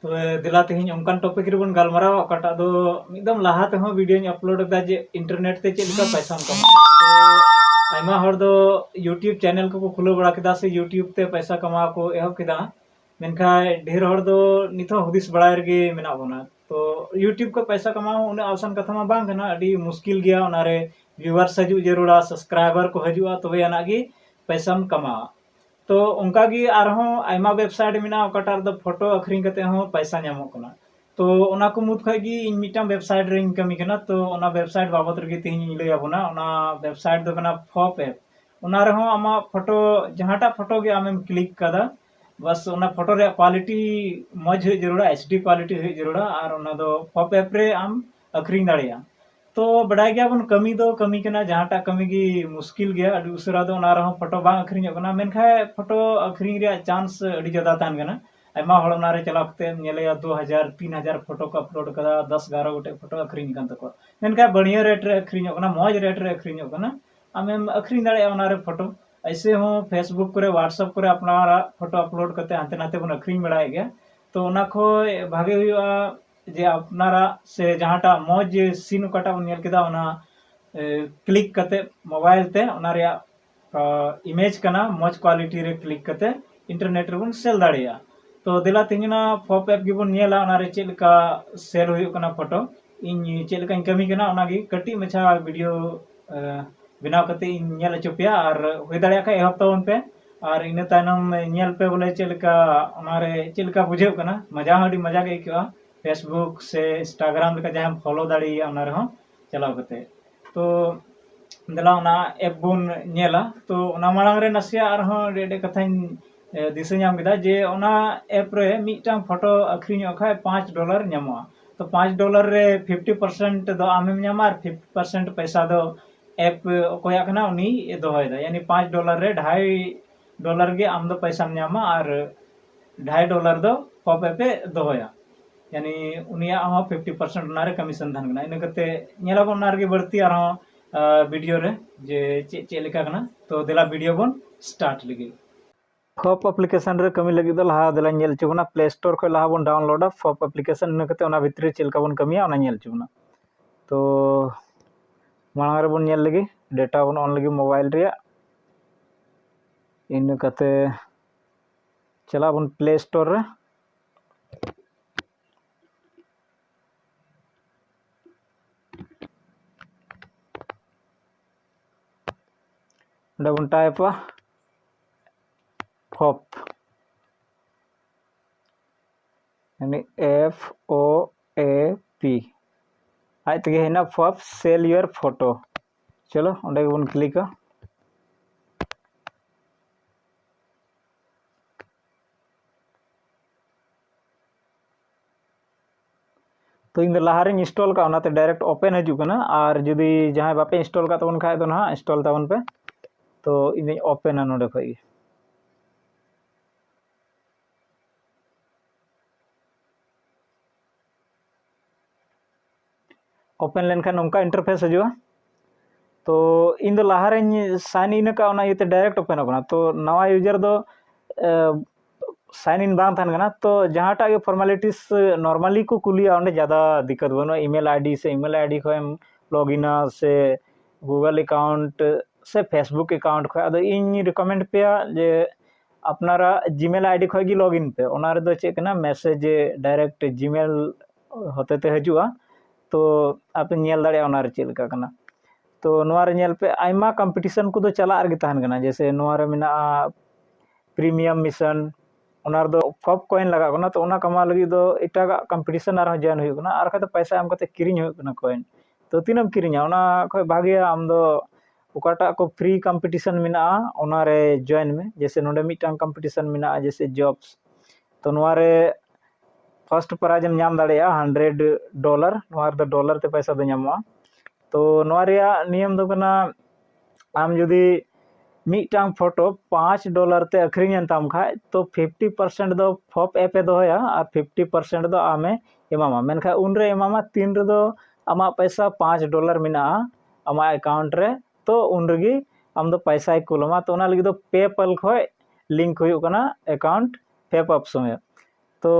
तो दिला तेहन उनकान टॉपिक रे बन गालमाराव अकाटा दो एकदम लाहा ते हो वीडियो अपलोड दा जे इंटरनेट ते चेक का पैसा कमा तो आयमा हर दो यूट्यूब चैनल को खुलो बड़ा केदा से यूट्यूब ते पैसा कमा को एहब केदा मेनखाय ढेर हर दो निथो हुदिस बड़ा रगे मेना बना तो यूट्यूब को पैसा कमा उन्हें आसान कथा मा बांग कना अडी मुश्किल गया उनारे व्यूअर्स हजू जरूरा सब्सक्राइबर को हजूआ तबे अनागी पैसा कमा तो उनका गी आरहों आयमा वेबसाइट मेना ओकाटा द फोटो अखरिंग कते हो पैसा ᱧᱟᱢᱚᱜ कना तो ओना को मुद खय गी इन मिटा वेबसाइट रे कमी कना तो ओना वेबसाइट बाबत रे तेहिं लय आबोना ओना वेबसाइट दो कना फॉप ऐप ओना रे हो आमा फोटो जहाटा फोटो गे आमेम क्लिक कदा बस ओना फोटो रे क्वालिटी मज हो जरूरा एचडी क्वालिटी हो जरूरा और ओना दो फॉप ऐप रे आम अखरिंग दाड़िया तो बड़ाई गया बन कमी दो कमी कना जहाटा कमी की मुश्किल गया अड़ी उसरा दो ना रहो फोटो बांग अखरिंग कना मेनखाय फोटो अखरिंग रे चांस अड़ी ज्यादा तान कना आयमा हड़ ना रे चला कते नेलेया 2000 3000 फोटो को अपलोड कदा 10 11 गोटे फोटो अखरिंग कान तको मेनखाय बढ़िया रेट रे अखरिंग कना मौज रेट रे अखरिंग कना आमेम अखरिंग दाड़े ओना रे फोटो ऐसे हो फेसबुक करे व्हाट्सएप करे अपना फोटो अपलोड करते हाते नाते बन अखरिंग बड़ाय गया तो ओना खो भागे हुआ जे अपनारा से जहाटा मौज सीन काटा बन नेल केदा ओना क्लिक करते मोबाइल ते ओना रे इमेज कना मौज क्वालिटी रे क्लिक करते इंटरनेट रे बन सेल दाड़िया तो दिला तिंगना फॉप ऐप गिबन नेला ओना रे चेलका सेल हुयो कना फोटो इन चेलका कमी कना ओना गी कटी मछा वीडियो बनाव करते इन नेल चुपिया और होय दाड़िया का एहब तवन पे और इन तायनम नेल पे बोले चेलका ओना रे चेलका बुझेव कना मजा हडी मजा के इकवा फेसबुक से इंस्टाग्राम लेका जहां फॉलो दाड़िया ओना रे हो चलाव करते तो दिला ओना ऐप बुन नेला तो ओना मांग रे नसिया और हो डेडे कथाइन दिशा नाम केदा जे ओना ऐप रे मिटांग फोटो अखरिंग खाय $5 ᱧᱟᱢᱚᱜᱼᱟ तो $5 रे 50% दो आमेम ᱧᱟᱢᱟ और 50% पैसा दो ऐप कोया कना उनी दोहयदा यानी $5 रे $2.5 गे आम दो पैसा ᱧामा और $2.5 दो फॉप ऐप पे दोहया यानी उनिया हो 50% उनारे कमीशन धन कना इन करते नेला बन नारगे बढ़ती और वीडियो रे जे चे लेका कना तो दिला वीडियो बन स्टार्ट लगी फॉप एप्लीकेशन रे कमी लगी दो लहा दिला नेल चुबना प्ले स्टोर को लहा बन डाउनलोड फॉप एप्लीकेशन इन करते ओना भितरी चेलका बन कमिया ओना नेल चुबना तो मांग रे बन नेल लगी डेटा बन ऑन लगी मोबाइल रे इन करते चला बन प्ले स्टोर रे बन टाइप फॉप यानी FOAP आज तक है ना फॉप सेल योर फोटो चलो उन्हें बन क्लिक तो इन लाहारे इंस्टॉल का उनाते डायरेक्ट ओपन हजूकना और जुदी जहां बापे इंस्टॉल का तबन खाय तो ना इंस्टॉल तबन पे तो इन ओपन नोडे खई ओपन लेनखान उनका इंटरफेस हजूआ तो इन दो लाहारे साइन इन का उना इते डायरेक्ट ओपन होना तो नवा यूजर दो साइन इन बांग थान कना तो जहांटा के फॉर्मेलिटीज नॉर्मली को कुलिया ओंडे ज्यादा दिक्कत बनो ईमेल आईडी से ईमेल आईडी को हम लॉगिन से गूगल अकाउंट से फेसबुक अकाउंट को अदो इन रिकमेंड पे जे अपनारा जीमेल आईडी को गी लॉगिन पे ओना रे दो चेक ना मैसेज डायरेक्ट जीमेल होते ते हजूआ तो आप नेल दाड़े ओना रे चेलका कना तो नोआ रे नेल पे आइमा कंपटीशन को दो चला आर गे तहन कना जैसे नोआ रे मेना प्रीमियम मिशन ओनार दो फॉप कॉइन लगा कना तो ओना कमा लगी दो इटागा कंपटीशन आर जॉइन हुई कना आर खाते पैसा एम कते किरिंग हुई कना कॉइन तो तीनम किरिंगा ओना खय भागे आम दो ओकाटा को फ्री कंपटीशन मिना ओना रे जॉइन में जैसे नोडे मिटांग कंपटीशन मिना जैसे जॉब्स तो नोआ रे फर्स्ट प्राइज हम नाम दाड़ेया $100 नोआ रे डॉलर ते पैसा दो नामवा तो नोआ रे नियम दो कना आम जुदी मिटांग फोटो $5 ते अखरिंग ताम खाय तो 50% दो फॉप ऐप दोया और 50% दो आमे एमामा मेनखा उनरे एमामा तीन रे दो आमा पैसा $5 मिना आमा अकाउंट रे तो उन रगी आम दो पैसा कुलमा तो ओना लगी दो पेपल खय लिंक हुई कना अकाउंट पेपअप समय तो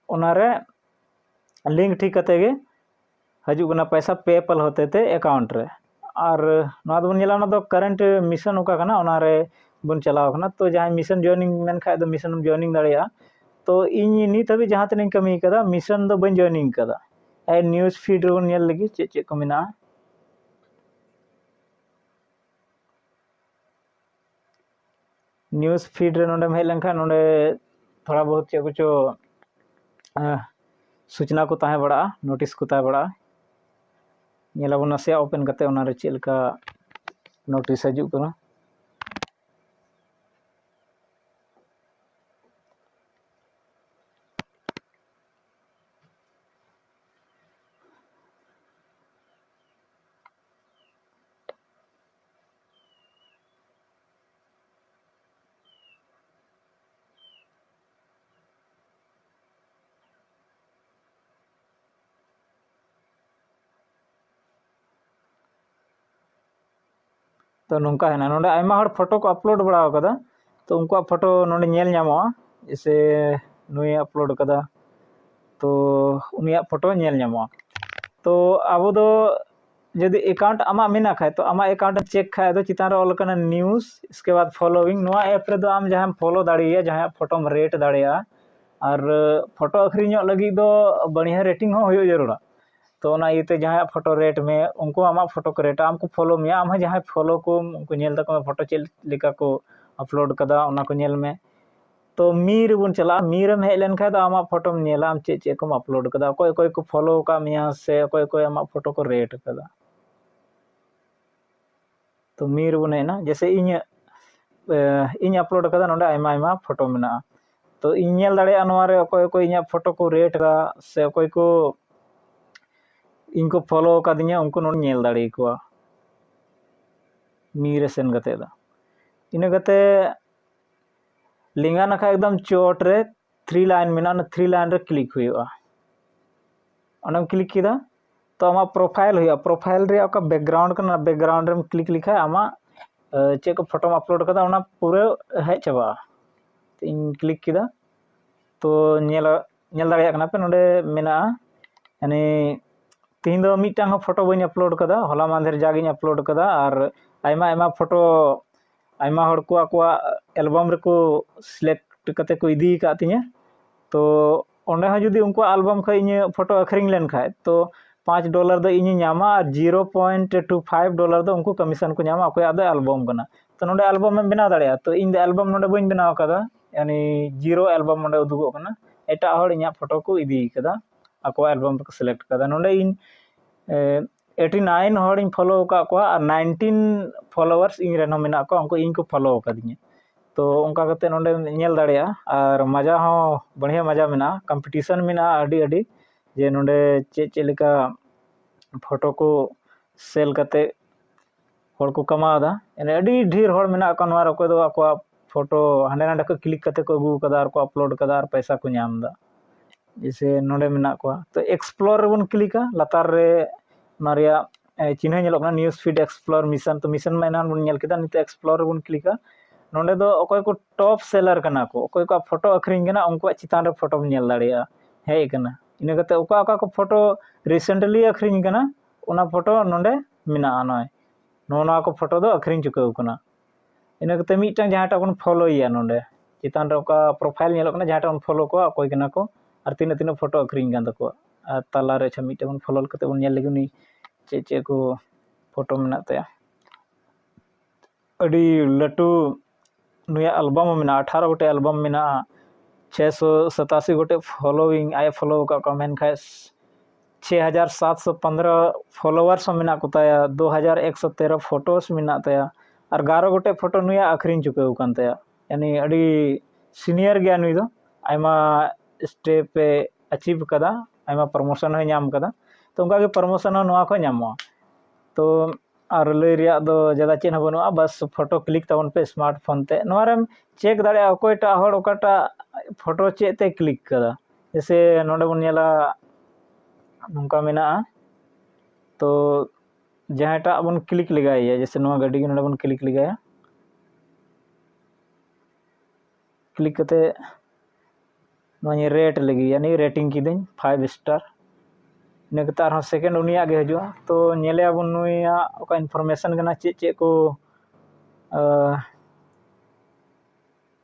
उनारे लिंक ठीक कते गे हजू कना पैसा पेपल होते ते अकाउंट रे और ना बन नेला ना दो करंट मिशन ओका कना उनारे बन चलाव कना तो जहां मिशन जॉइनिंग मेन खाय दो मिशन जॉइनिंग दाड़िया तो इन नित हबी जहां तने कमी कदा मिशन दो बन जॉइनिंग कदा ए न्यूज़ फीड रे नेल लगी चे को मिना न्यूज़ फीड रे नोडे हेज लेनखा नोडे थोड़ा बहुत चे कुछ सूचना को ताहे बड़ा नोटिस को ताहे बड़ा नेलाबो नसे ओपन करते उनारे चेलका नोटिस हजू कना तो नौका है नोडे आयमा हर फोटो को अपलोड बड़ा कदा तो उनको फोटो नोडे नेल ᱧᱟᱢᱚᱜᱼᱟ जैसे नुई अपलोड कदा तो उनिया फोटो नेल ᱧᱟᱢᱚᱜᱼᱟ तो आबो दो यदि अकाउंट आमा मेना खाय तो आमा अकाउंट चेक खाय दो चितान रे ऑल कना न्यूज़ इसके बाद फॉलोइंग नोआ ऐप रे दो आम जहां फॉलो दाड़िया जहां फोटो में रेट दाड़िया और फोटो अखरिñो लगी दो बढ़िया रेटिंग हो होयो जरूरा तो ना इते जहां फोटो रेट में उनको आमा फोटो को रेट आमको फॉलो में आम जहां फॉलो को उनको नेल तक फोटो चेल लिका को अपलोड कदा उना को नेल में तो मीर बुन चला मीर में हेलन खा तो आमा फोटो में नेला आम चे को अपलोड कदा कोई कोई को फॉलो का मिया से कोई कोई आमा फोटो को रेट कदा तो मीर बुन है ना जैसे इन अपलोड कदा नोडे आयमा आयमा फोटो मेना तो इन नेल दाड़े अनवारे कोई कोई इन फोटो को रेट का से कोई को इनको फॉलो कादिया उनको नोड नेल दाड़ी को मीर सेन गते दा इना गते लिंगा नखा एकदम चोट रे 3 लाइन मेना 3 लाइन रे क्लिक हुआ ओनम क्लिक किदा तो आमा प्रोफाइल हुआ प्रोफाइल रे का बैकग्राउंड कना बैकग्राउंड रे क्लिक लिखा आमा चे को फोटो अपलोड कदा ओना पूरे हेज चबा तो इन क्लिक किदा तो नेल दाड़िया कना पे नोडे मेना यानी तीन दो मिटांग फोटो बनी अपलोड कदा होला मांधेर जागिन अपलोड कदा और आयमा आयमा फोटो आयमा हर को आकवा एल्बम रे को सिलेक्ट कते को इदी का तिया तो ओंडे हा जुदी उनको एल्बम ख इन फोटो अखरिंग लेन खाय तो $5 दो इन नामा और $0.25 दो उनको कमीशन को नामा अकोय आदो एल्बम कना तो नोडे एल्बम में बना दाड़िया तो इन दो एल्बम नोडे बइन बनाव कदा यानी 0 एल्बम नोडे उदुगो कना एटा हर इnya फोटो को इदी कदा ako album ko select kada nonde in 89 hor in follow ka ko 19 followers in reno mena ko unko in ko follow kadinya तो उनका कते नोडे नेल दाड़िया और मजा हो बढ़िया मजा मेना कंपटीशन मेना अडी अडी जे नोडे चे लेका फोटो को सेल कते हर को कमादा एने अडी ढेर हर मेना को नवार को दो को फोटो हांडे नांडे को क्लिक कते को अगू कदा और को अपलोड कदा और पैसा को नामदा जैसे नोडे मेना को तो एक्सप्लोर बन क्लिका लतार रे मारिया चिन्ह नेलो ना न्यूज़ फीड एक्सप्लोर मिशन तो मिशन में बन नेल केदा निते एक्सप्लोर बन क्लिका नोडे दो अकोय को टॉप सेलर कना को अकोय को फोटो अखरिंग कना उनको चितान रे फोटो नेल दाड़िया हे कना इने कते ओका ओका को फोटो रिसेंटली अखरिंग कना उना फोटो नोडे मेना नय नोना को फोटो दो अखरिंग चुकाव कना इने कते मिटन जहाटा बन फॉलो या नोडे चितान रे ओका प्रोफाइल नेलो कना जहाटा बन फॉलो को अकोय कना को और तीन फोटो अखरिंग गान तको ताला रे छमिटे बन फॉलो कते बन नेल लेगुनी चे को फोटो मेना तया अडी लटू नुया एल्बम में 18 गोटे एल्बम में 687 गोटे फॉलोइंग आए फॉलो का कमेंट खाए 6715 फॉलोअर्स में कोताया 2113 फोटोस में तया और 11 गोटे फोटो नुया अखरिंग चुकाव कान तया यानी अडी सीनियर गया नुई दो आयमा स्टेप पे अचीव कदा आयमा प्रमोशन हो नाम कदा तो उनका के प्रमोशन हो नवा को नामो तो और लय रिया दो ज्यादा चेन बनुआ बस फोटो क्लिक तबन पे स्मार्टफोन ते नोरम चेक दाड़े अकोयटा हर ओकाटा फोटो चेते क्लिक कदा जैसे नोडे बन नेला नोंका मेना तो जहाटा बन क्लिक लगाया जैसे नोआ गाड़ी नोडे बन क्लिक लगाया क्लिक कते नोनी रेट लगी यानी रेटिंग किदिन 5 स्टार इन कतार सेकेंड उनिया गे हजुआ तो नेले अब नुया ओका इन्फॉर्मेशन गना चे को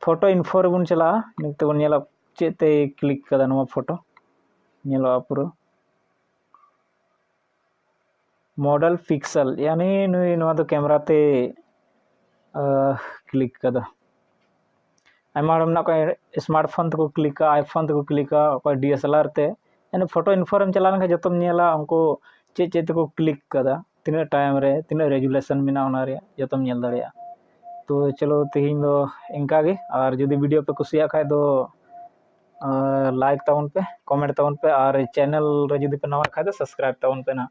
फोटो इन्फो रे बन चला निकते बन नेला चेते क्लिक कदा नुआ फोटो नेला पूरा मॉडल पिक्सल यानी नुई नुआ तो कैमरा ते क्लिक कदा आयमा हड़म ना को स्मार्टफोन तको क्लिका आईफोन तको क्लिका को डीएसएलआर ते यानी फोटो इन्फोरम चलान का जतम नेला उनको चे तको क्लिक कदा तीना टाइम रे तीना रेजुलेशन मेना ओना रे जतम नेल दाड़िया तो चलो तेहिं दो इनका गे और जदि वीडियो पे कुसिया खाय दो लाइक ताउन पे कमेंट ताउन पे और चैनल रे जदि पे नवा खाय दो सब्सक्राइब ताउन पे ना।